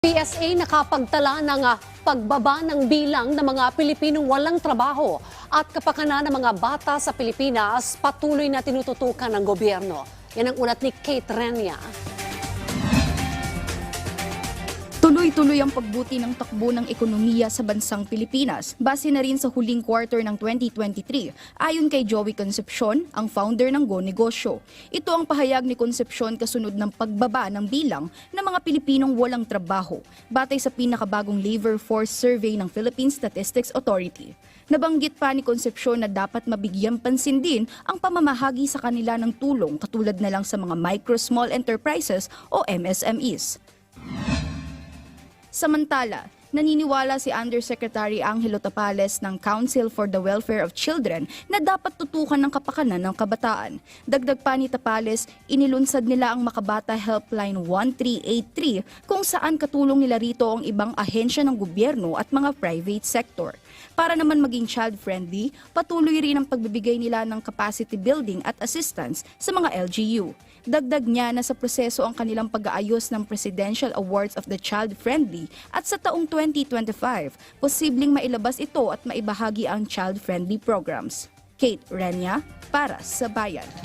PSA nakapagtala ng pagbaba ng bilang ng mga Pilipinong walang trabaho at kapakanan ng mga bata sa Pilipinas patuloy na tinututukan ng gobyerno. Yan ang ulat ni Kate Renia. Tuloy-tuloy ang pagbuti ng takbo ng ekonomiya sa bansang Pilipinas, base na rin sa huling quarter ng 2023, ayon kay Joey Concepcion, ang founder ng Go Negosyo. Ito ang pahayag ni Concepcion kasunod ng pagbaba ng bilang ng mga Pilipinong walang trabaho, batay sa pinakabagong labor force survey ng Philippine Statistics Authority. Nabanggit pa ni Concepcion na dapat mabigyang pansin din ang pamamahagi sa kanila ng tulong katulad na lang sa mga micro-small enterprises o MSMEs. Samantala, naniniwala si Undersecretary Angelo Tapales ng Council for the Welfare of Children na dapat tutukan ng kapakanan ng kabataan. Dagdag pa ni Tapales, inilunsad nila ang Makabata Helpline 1383 kung saan katulong nila rito ang ibang ahensya ng gobyerno at mga private sector. Para naman maging child-friendly, patuloy rin ang pagbibigay nila ng capacity building at assistance sa mga LGU. Dagdag niya na sa proseso ang kanilang pag-aayos ng Presidential Awards of the Child-Friendly at sa taong 2025, posibleng mailabas ito at maibahagi ang child-friendly programs. Kate Renia, para sa Bayan.